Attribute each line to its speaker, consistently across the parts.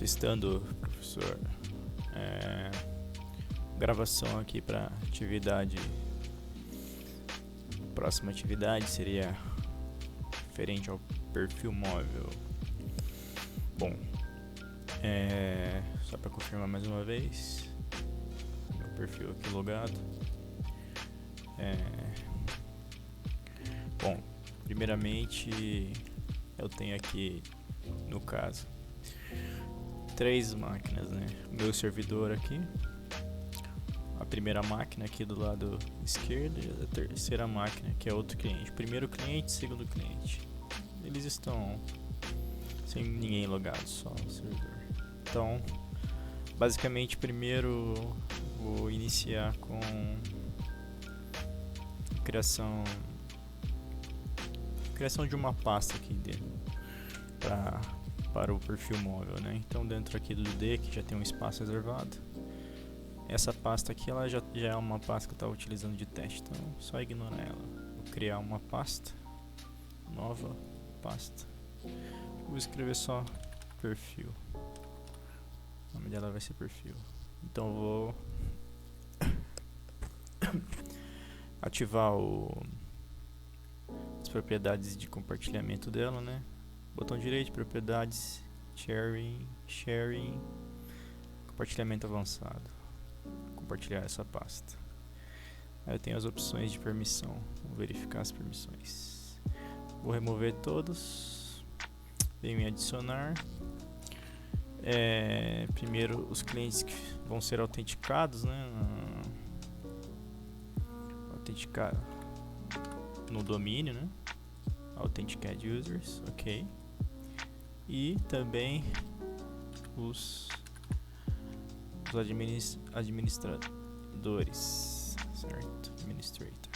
Speaker 1: Testando, professor. Gravação aqui para atividade. Próxima atividade seria referente ao perfil móvel. Bom, só para confirmar mais uma vez, meu perfil aqui logado. Bom, primeiramente eu tenho aqui, no caso, 3 máquinas, né? O meu servidor aqui, a primeira máquina aqui do lado esquerdo e a terceira máquina que é outro cliente. Primeiro cliente, segundo cliente. Eles estão sem ninguém logado, só o servidor. Então, basicamente, primeiro vou iniciar com criação de uma pasta aqui dentro para o perfil móvel, né? Então, dentro aqui do D, que já tem um espaço reservado, essa pasta aqui ela já é uma pasta que eu estava utilizando de teste, então só ignorar ela. Vou criar uma pasta, nova pasta. Vou escrever só perfil. O nome dela vai ser perfil. Então eu vou ativar as propriedades de compartilhamento dela, né? Botão direito, propriedades, sharing, compartilhamento avançado. Compartilhar essa pasta. Aí eu tenho as opções de permissão. Vou verificar as permissões. Vou remover todos. Venho em adicionar. Primeiro os clientes que vão ser autenticados, né? Autenticar no domínio, né? Authenticate users, ok. E também os administradores, certo? Administrator.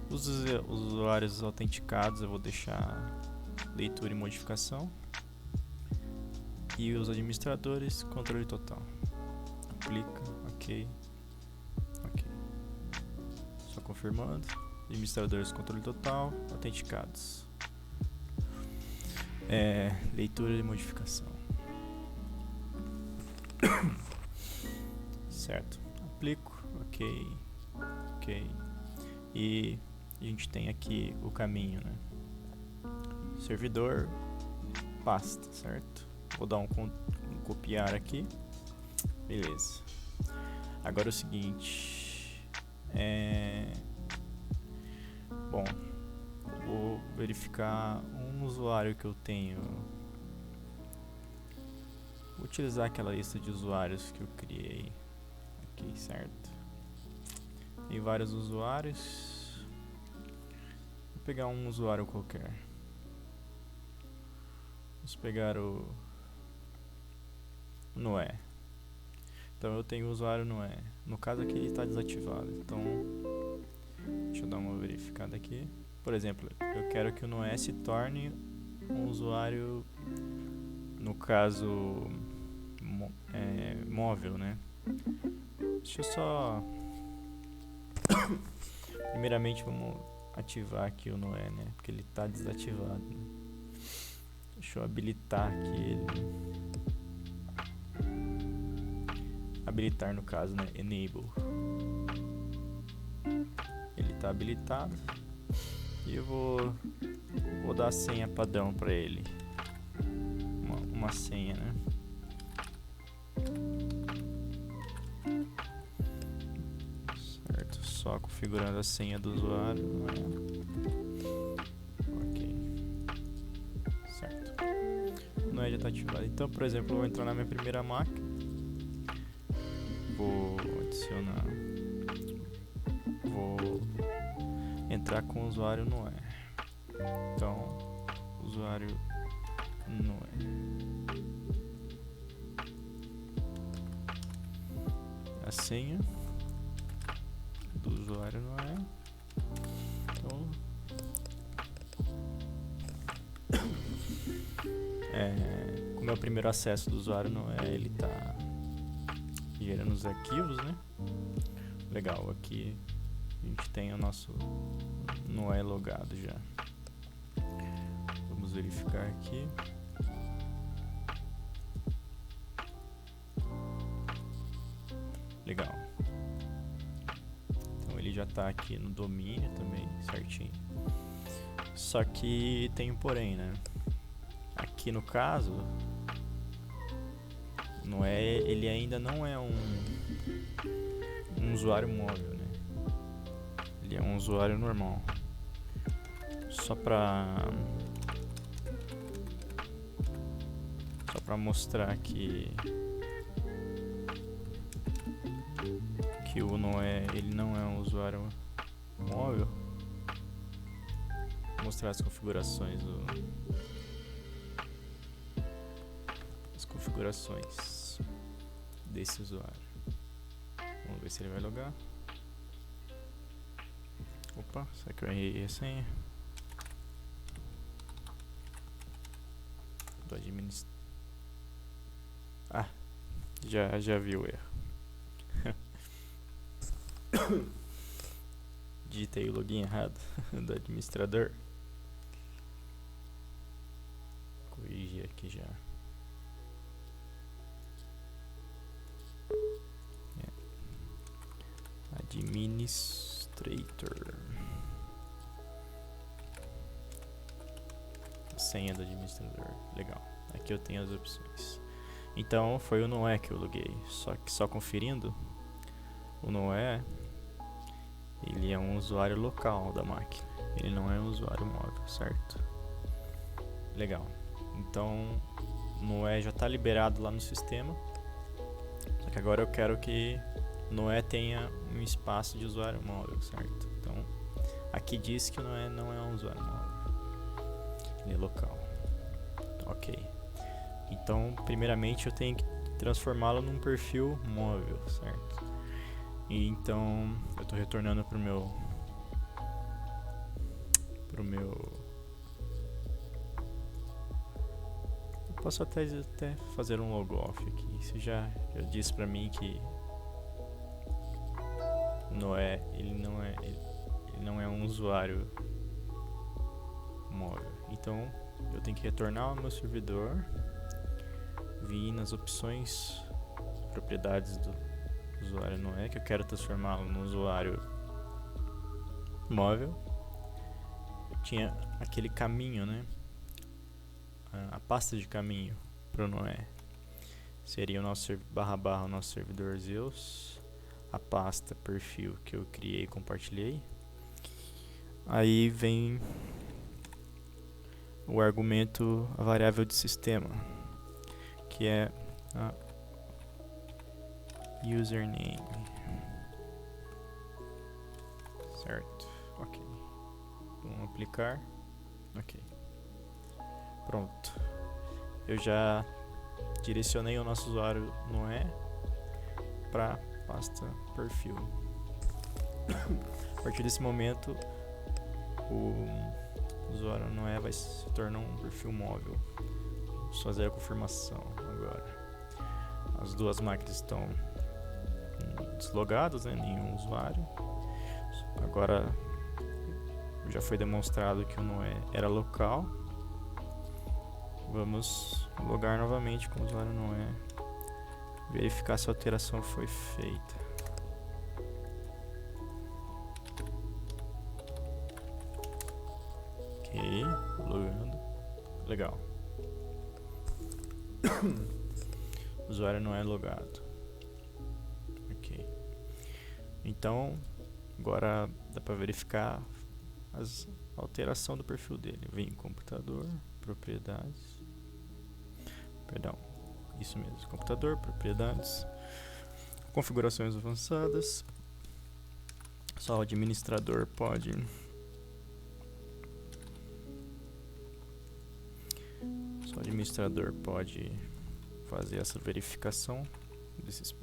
Speaker 1: Os usuários autenticados eu vou deixar leitura e modificação. E os administradores, controle total. Aplica, ok. Só confirmando. Administradores, controle total, autenticados. Leitura e modificação. Certo. Aplico, ok. E a gente tem aqui o caminho, né? Servidor, pasta, certo? Vou dar um copiar aqui. Beleza. Agora é o seguinte. Bom, vou verificar um usuário que eu tenho. Vou utilizar aquela lista de usuários que eu criei aqui, certo? Tem vários usuários. Vou pegar um usuário qualquer. Vamos pegar o Noé. Então eu tenho o usuário Noé. No caso aqui ele está desativado. Então deixa eu dar uma verificada aqui. Por exemplo, eu quero que o Noé se torne um usuário, no caso móvel, né? Deixa eu só primeiramente vamos ativar aqui o Noé, né? Porque ele está desativado, né? Deixa eu habilitar aqui ele. Habilitar no caso, né? Enable. Ele está habilitado. E eu vou dar a senha padrão para ele. Uma senha, né? Certo, só configurando a senha do usuário. Ok. Certo. Não já está ativado. Então, por exemplo, eu vou entrar na minha primeira máquina. Vou adicionar. Vou entrar com o usuário Noé. Então, usuário Noé. A senha do usuário Noé. Então, como é o primeiro acesso do usuário Noé, ele está gerando os arquivos, né? Legal, aqui a gente tem o nosso Noé logado já. Vamos verificar aqui. já está aqui no domínio também, certinho. Só que tem um porém, né? Aqui no caso, ele ainda não é um usuário móvel, né? Ele é um usuário normal. Só para mostrar que o Noé, ele não é um usuário móvel. Vou mostrar as configurações desse usuário. Vamos ver se ele vai logar. Opa, será que eu errei a senha? Do administrador. Ah, já vi o erro. Digitei o login errado do administrador. Corrigir aqui já. Administrator. A senha do administrador. Legal. Aqui eu tenho as opções. Então foi o Noé que eu loguei. Só conferindo, o Noé, ele é um usuário local da máquina. Ele não é um usuário móvel, certo? Legal. Então o Noé já está liberado lá no sistema. Só que agora eu quero que Noé tenha um espaço de usuário móvel, certo? Então aqui diz que o Noé não é um usuário móvel. Ele é local. Ok. Então primeiramente eu tenho que transformá-lo num perfil móvel, certo? E então eu estou retornando pro meu eu posso até fazer um logoff aqui. Você já disse para mim que Noé, ele não é um usuário móvel. Então eu tenho que retornar ao meu servidor, vir nas opções, propriedades do usuário Noé, que eu quero transformá-lo no usuário móvel. Eu tinha aquele caminho, né? A pasta de caminho para o Noé seria o nosso // o nosso servidor Zeus, a pasta perfil que eu criei e compartilhei. Aí vem o argumento, a variável de sistema, que é a username, certo? Ok, vamos aplicar. Ok, pronto. Eu já direcionei o nosso usuário Noé para pasta perfil. A partir desse momento, o usuário Noé vai se tornar um perfil móvel. Vamos fazer a confirmação agora. As duas máquinas estão deslogadas, né? Nenhum usuário. Agora já foi demonstrado que o Noé era local. Vamos logar novamente com o usuário Noé, verificar se a alteração foi feita. Ok, logando. Legal. O usuário não é logado. Ok. Então, agora dá para verificar a alteração do perfil dele. Vem em computador, propriedades. Perdão, isso mesmo. Computador, propriedades, configurações avançadas. Só o administrador pode fazer essa verificação desses.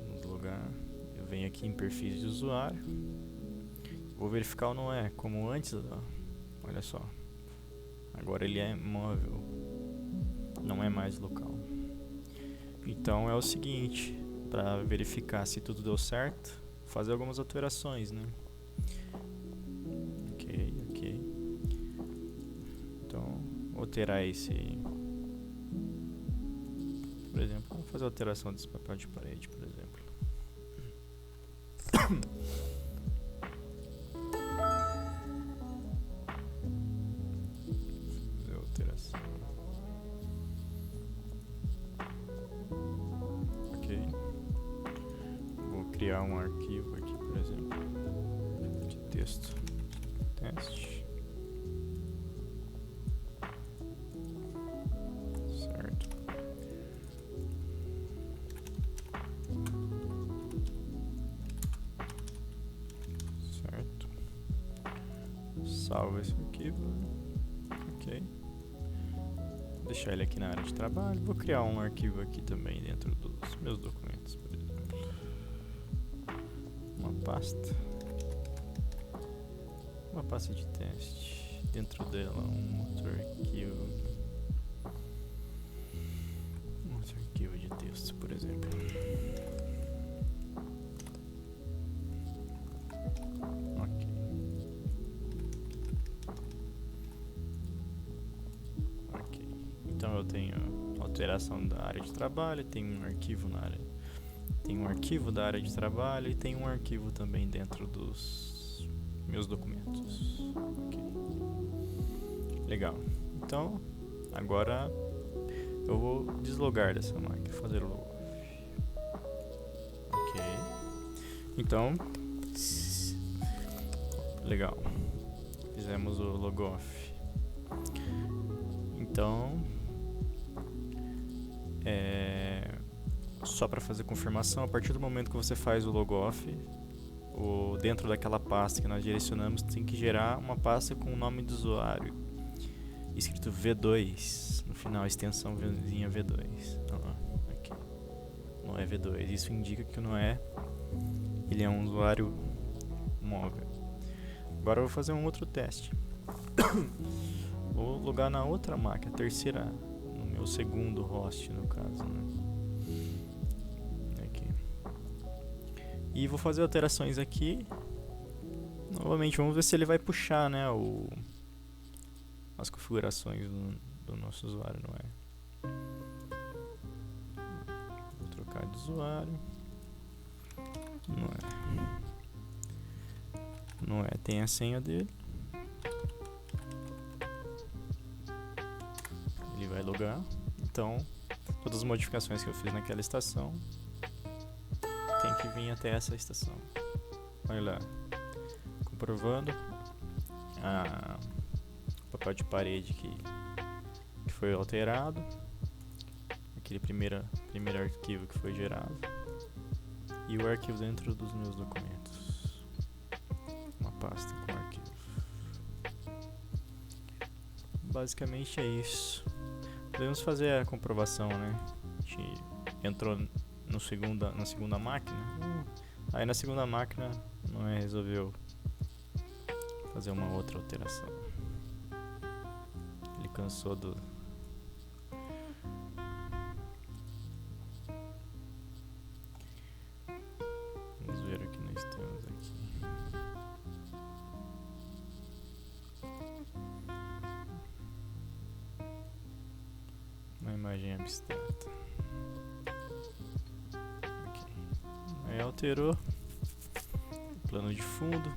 Speaker 1: Vamos logar. Eu venho aqui em perfis de usuário. Vou verificar o Noé como antes. Olha só. Agora ele é móvel. Não é mais local. Então é o seguinte. Para verificar se tudo deu certo, fazer algumas alterações, né? Ok. Então, vou alterar esse. Por exemplo, vou fazer alteração desse papel de parede, por exemplo. Fazer alteração. Ok. Vou criar um arquivo aqui, por exemplo, de texto. Teste. Certo. Certo. Salva esse arquivo. Ok. Vou deixar ele aqui na área de trabalho. Vou criar um arquivo aqui também dentro dos meus documentos, por exemplo. Uma pasta. Uma pasta de teste. Dentro dela um outro arquivo. Um outro arquivo de texto, por exemplo. Ok. Ok. Então eu tenho alteração da área de trabalho, tenho um arquivo na área. Tem um arquivo da área de trabalho e tem um arquivo também dentro dos meus documentos. Ok. Legal. Então, agora eu vou deslogar dessa máquina, fazer o logoff. Ok. Então, legal. Fizemos o logoff. Então, só para fazer confirmação, a partir do momento que você faz o logoff, dentro daquela pasta que nós direcionamos, tem que gerar uma pasta com o nome do usuário, escrito V2, no final, extensão vizinha V2. Aqui. Não é V2, isso indica que não é, ele é um usuário móvel. Agora eu vou fazer um outro teste. Vou logar na outra máquina, a terceira, no meu segundo host, no caso, né? Aqui. E vou fazer alterações aqui. Novamente, vamos ver se ele vai puxar, né, as configurações do nosso usuário, não é? Vou trocar de usuário. Não é, tem a senha dele. Ele vai logar. Então, todas as modificações que eu fiz naquela estação tem que vir até essa estação. Olha lá. Comprovando. O papel de parede que foi alterado. Aquele primeiro arquivo que foi gerado. E o arquivo dentro dos meus documentos. Uma pasta com arquivo. Basicamente é isso. Podemos fazer a comprovação, né? A gente entrou na segunda máquina. Aí na segunda máquina não resolveu fazer uma outra alteração. Ele cansou do... Vamos ver o que nós temos aqui. Uma imagem abstrata. Okay. Aí alterou o plano de fundo.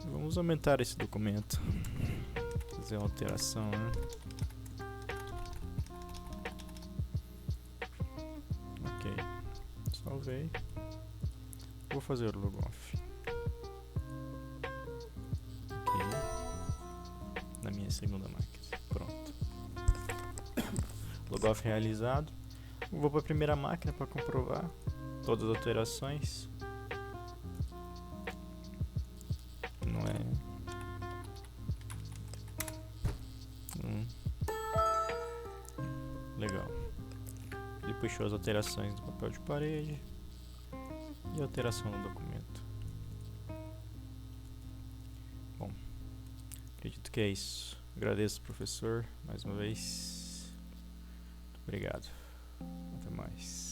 Speaker 1: Vamos aumentar esse documento. Fazer uma alteração, né? Ok. Salvei. Vou fazer o logoff. Ok. Na minha segunda máquina. Pronto. Logoff realizado. Vou para a primeira máquina para comprovar todas as alterações. Não é. Legal. Ele puxou as alterações do papel de parede e a alteração no documento. Bom, acredito que é isso. Agradeço, professor, mais uma vez. Muito obrigado. Até mais.